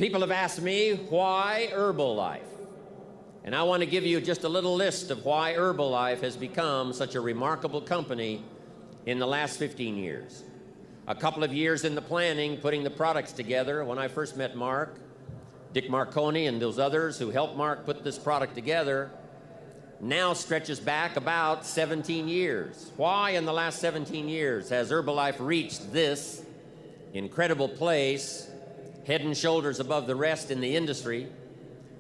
People have asked me, why Herbalife? And I want to give you just a little list of why Herbalife has become such a remarkable company in the last 15 years. A couple of years in the planning, putting the products together. When I first met Mark, Dick Marconi and those others who helped Mark put this product together, now stretches back about 17 years. Why in the last 17 years has Herbalife reached this incredible place, head and shoulders above the rest in the industry?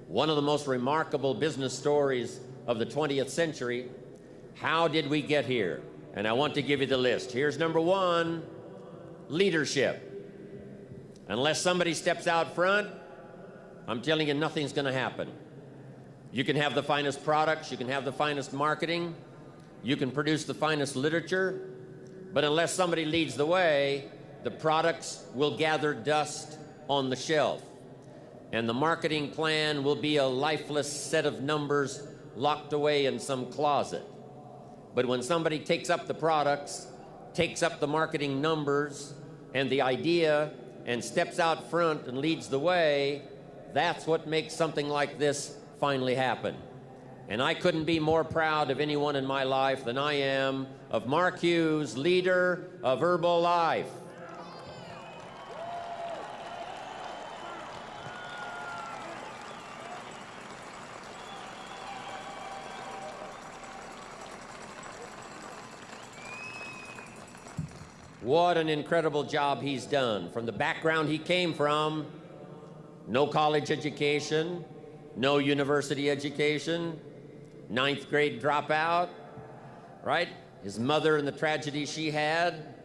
One of the most remarkable business stories of the 20th century. How did we get here? And I want to give you the list. Here's number one, leadership. Unless somebody steps out front, I'm telling you, nothing's going to happen. You can have the finest products, you can have the finest marketing, you can produce the finest literature, but unless somebody leads the way, the products will gather dust on the shelf. And the marketing plan will be a lifeless set of numbers locked away in some closet. But when somebody takes up the products, takes up the marketing numbers and the idea, and steps out front and leads the way, that's what makes something like this finally happen. And I couldn't be more proud of anyone in my life than I am of Mark Hughes, leader of Herbalife. What an incredible job he's done. From the background he came from, no college education, no university education, 9th grade dropout, right? His mother and the tragedy she had.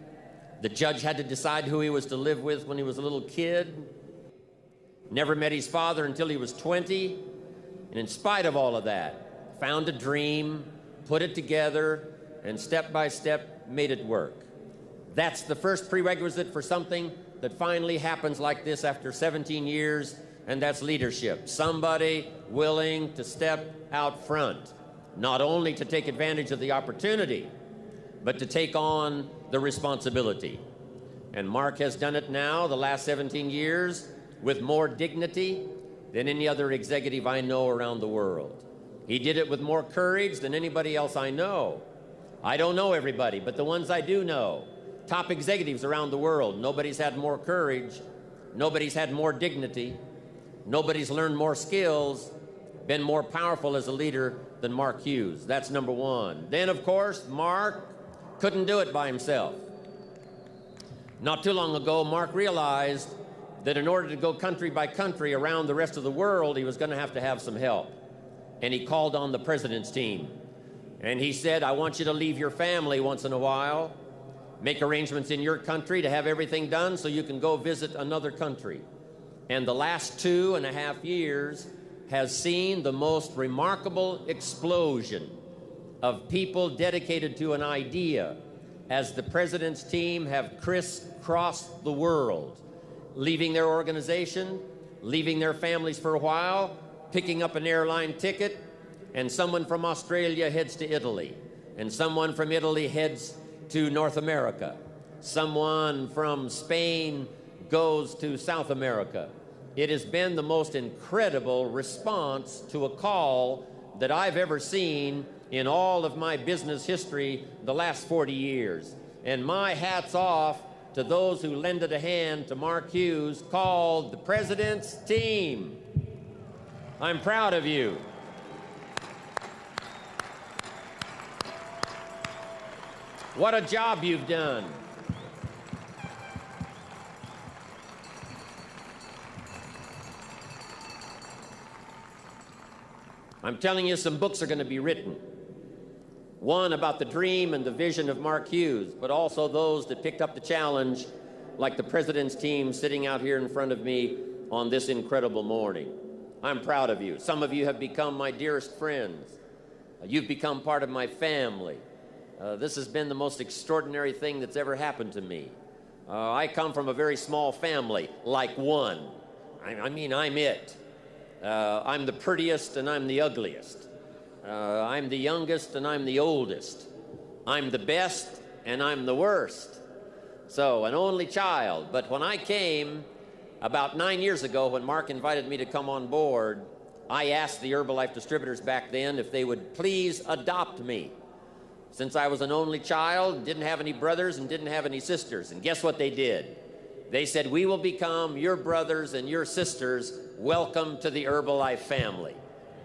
The judge had to decide who he was to live with when he was a little kid. Never met his father until he was 20. And in spite of all of that, found a dream, put it together, and step by step made it work. That's the first prerequisite for something that finally happens like this after 17 years, and that's leadership. Somebody willing to step out front, not only to take advantage of the opportunity, but to take on the responsibility. And Mark has done it now, the last 17 years, with more dignity than any other executive I know around the world. He did it with more courage than anybody else I know. I don't know everybody, but the ones I do know, top executives around the world, nobody's had more courage, nobody's had more dignity, nobody's learned more skills, been more powerful as a leader than Mark Hughes. That's number one. Then, of course, Mark couldn't do it by himself. Not too long ago, Mark realized that in order to go country by country around the rest of the world, he was going to have some help. And he called on the president's team. And he said, I want you to leave your family once in a while, make arrangements in your country to have everything done so you can go visit another country. And the last 2.5 years has seen the most remarkable explosion of people dedicated to an idea as the president's team have crisscrossed the world, leaving their organization, leaving their families for a while, picking up an airline ticket, and someone from Australia heads to Italy, and someone from Italy heads to North America. Someone from Spain goes to South America. It has been the most incredible response to a call that I've ever seen in all of my business history the last 40 years. And my hat's off to those who lended a hand to Mark Hughes, called the President's Team. I'm proud of you. What a job you've done. I'm telling you, some books are going to be written. One about the dream and the vision of Mark Hughes, but also those that picked up the challenge, like the President's Team sitting out here in front of me on this incredible morning. I'm proud of you. Some of you have become my dearest friends. You've become part of my family. This has been the most extraordinary thing that's ever happened to me. I come from a very small family, like one. I mean, I'm it. I'm the prettiest and I'm the ugliest. I'm the youngest and I'm the oldest. I'm the best and I'm the worst. So, an only child. But when I came, About 9 years ago, when Mark invited me to come on board, I asked the Herbalife distributors back then if they would please adopt me, since I was an only child, didn't have any brothers, and didn't have any sisters. And guess what they did? They said, "We will become your brothers and your sisters. Welcome to the Herbalife family."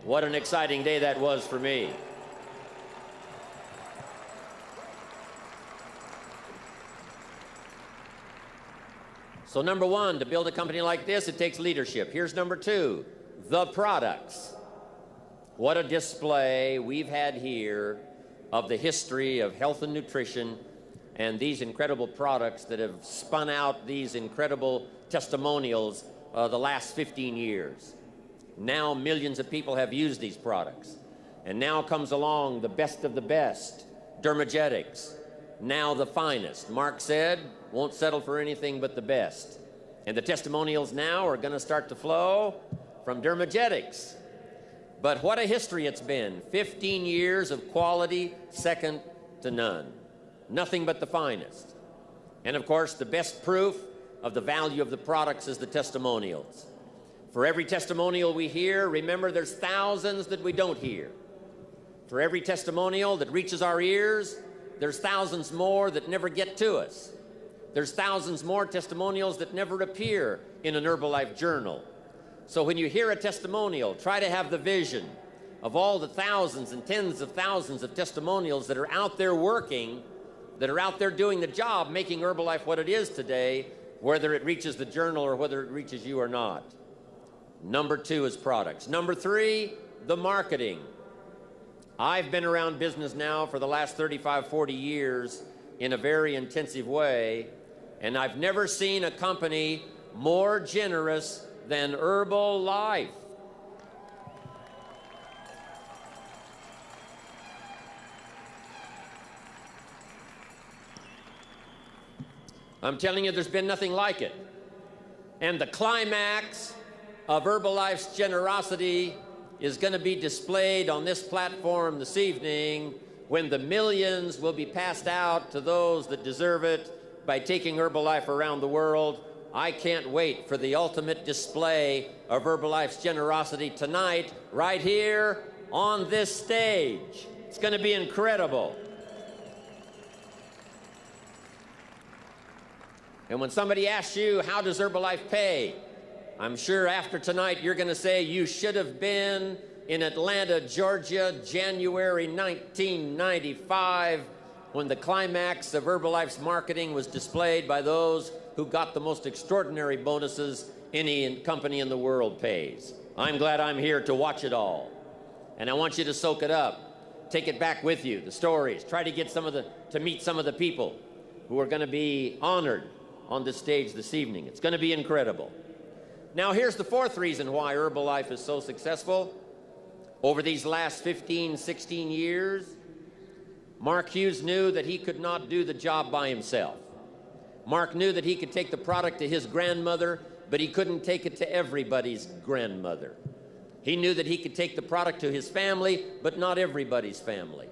What an exciting day that was for me. So number one, to build a company like this, it takes leadership. Here's number two, the products. What a display we've had here of the history of health and nutrition and these incredible products that have spun out these incredible testimonials the last 15 years. Now millions of people have used these products. And now comes along the best of the best, Dermagetics. Now the finest. Mark said, won't settle for anything but the best. And the testimonials now are going to start to flow from Dermagetics. But what a history it's been. 15 years of quality, second to none. Nothing but the finest. And of course, the best proof of the value of the products is the testimonials. For every testimonial we hear, remember there's thousands that we don't hear. For every testimonial that reaches our ears, there's thousands more that never get to us. There's thousands more testimonials that never appear in an Herbalife journal. So when you hear a testimonial, try to have the vision of all the thousands and tens of thousands of testimonials that are out there working, that are out there doing the job, making Herbalife what it is today, whether it reaches the journal or whether it reaches you or not. Number two is products. Number three, the marketing. I've been around business now for the last 35, 40 years in a very intensive way, and I've never seen a company more generous than Herbalife. I'm telling you, there's been nothing like it. And the climax of Herbalife's generosity is going to be displayed on this platform this evening when the millions will be passed out to those that deserve it by taking Herbalife around the world. I can't wait for the ultimate display of Herbalife's generosity tonight, right here on this stage. It's going to be incredible. And when somebody asks you, how does Herbalife pay? I'm sure after tonight you're going to say, you should have been in Atlanta, Georgia, January 1995, when the climax of Herbalife's marketing was displayed by those who got the most extraordinary bonuses any company in the world pays. I'm glad I'm here to watch it all. And I want you to soak it up. Take it back with you, the stories. Try to get to meet some of the people who are going to be honored on this stage this evening. It's going to be incredible. Now, here's the fourth reason why Herbalife is so successful. Over these last 15, 16 years, Mark Hughes knew that he could not do the job by himself. Mark knew that he could take the product to his grandmother, but he couldn't take it to everybody's grandmother. He knew that he could take the product to his family, but not everybody's family.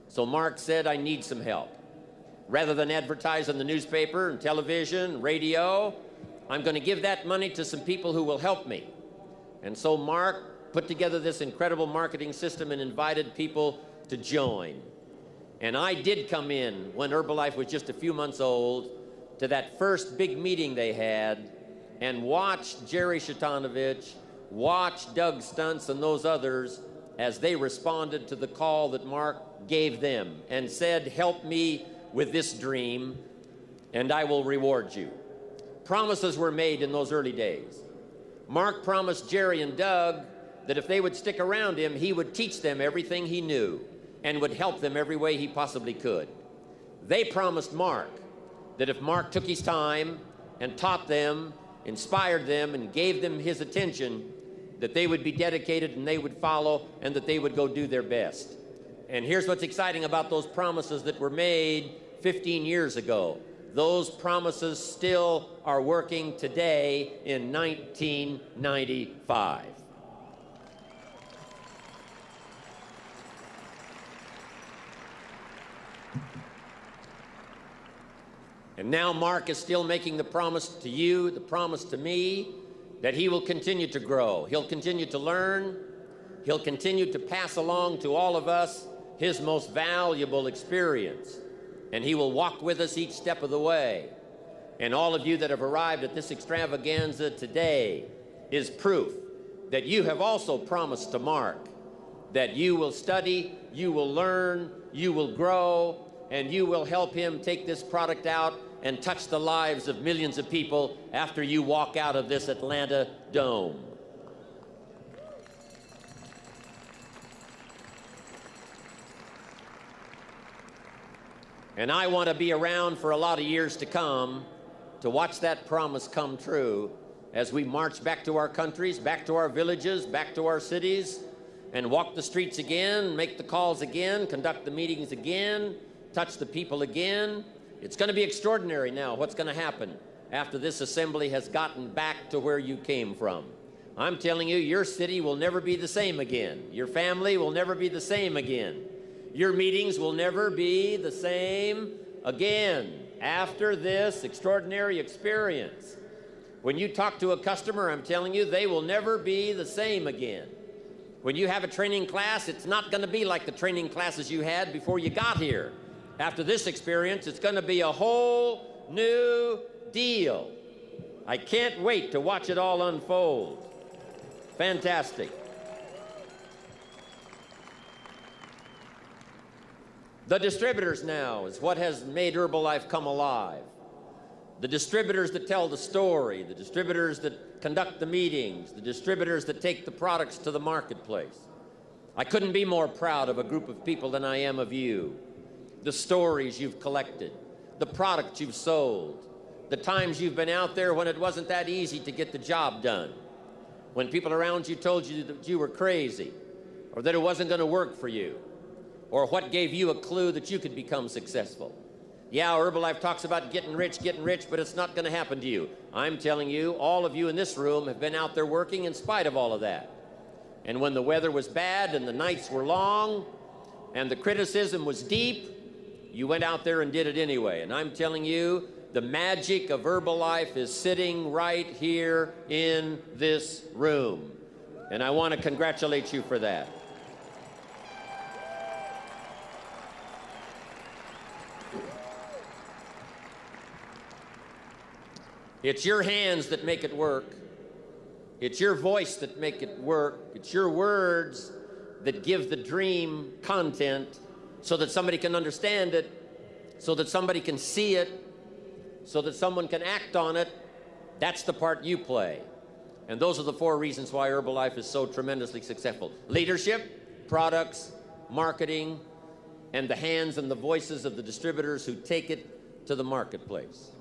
So Mark said, I need some help. Rather than advertise in the newspaper and television, radio, I'm going to give that money to some people who will help me. And so Mark put together this incredible marketing system and invited people to join. And I did come in when Herbalife was just a few months old to that first big meeting they had and watched Jerry Shatanovich, watched Doug Stuntz and those others as they responded to the call that Mark gave them and said, help me with this dream and I will reward you. Promises were made in those early days. Mark promised Jerry and Doug that if they would stick around him, he would teach them everything he knew and would help them every way he possibly could. They promised Mark that if Mark took his time and taught them, inspired them, and gave them his attention, that they would be dedicated and they would follow and that they would go do their best. And here's what's exciting about those promises that were made 15 years ago. Those promises still are working today in 1995. And now Mark is still making the promise to you, the promise to me, that he will continue to grow. He'll continue to learn. He'll continue to pass along to all of us his most valuable experience. And he will walk with us each step of the way. And all of you that have arrived at this extravaganza today is proof that you have also promised to Mark that you will study, you will learn, you will grow, and you will help him take this product out and touch the lives of millions of people after you walk out of this Atlanta Dome. And I want to be around for a lot of years to come to watch that promise come true as we march back to our countries, back to our villages, back to our cities, and walk the streets again, make the calls again, conduct the meetings again, touch the people again. It's going to be extraordinary now what's going to happen after this assembly has gotten back to where you came from. I'm telling you, your city will never be the same again. Your family will never be the same again. Your meetings will never be the same again after this extraordinary experience. When you talk to a customer, I'm telling you, they will never be the same again. When you have a training class, it's not going to be like the training classes you had before you got here. After this experience, it's going to be a whole new deal. I can't wait to watch it all unfold. Fantastic. The distributors now is what has made Herbalife come alive. The distributors that tell the story, the distributors that conduct the meetings, the distributors that take the products to the marketplace. I couldn't be more proud of a group of people than I am of you. The stories you've collected, the products you've sold, the times you've been out there when it wasn't that easy to get the job done, when people around you told you that you were crazy or that it wasn't going to work for you, or what gave you a clue that you could become successful. Yeah, Herbalife talks about getting rich, but it's not going to happen to you. I'm telling you, all of you in this room have been out there working in spite of all of that. And when the weather was bad and the nights were long and the criticism was deep, you went out there and did it anyway. And I'm telling you, the magic of Herbalife is sitting right here in this room. And I want to congratulate you for that. It's your hands that make it work. It's your voice that make it work. It's your words that give the dream content so that somebody can understand it, so that somebody can see it, so that someone can act on it. That's the part you play. And those are the 4 reasons why Herbalife is so tremendously successful. Leadership, products, marketing, and the hands and the voices of the distributors who take it to the marketplace.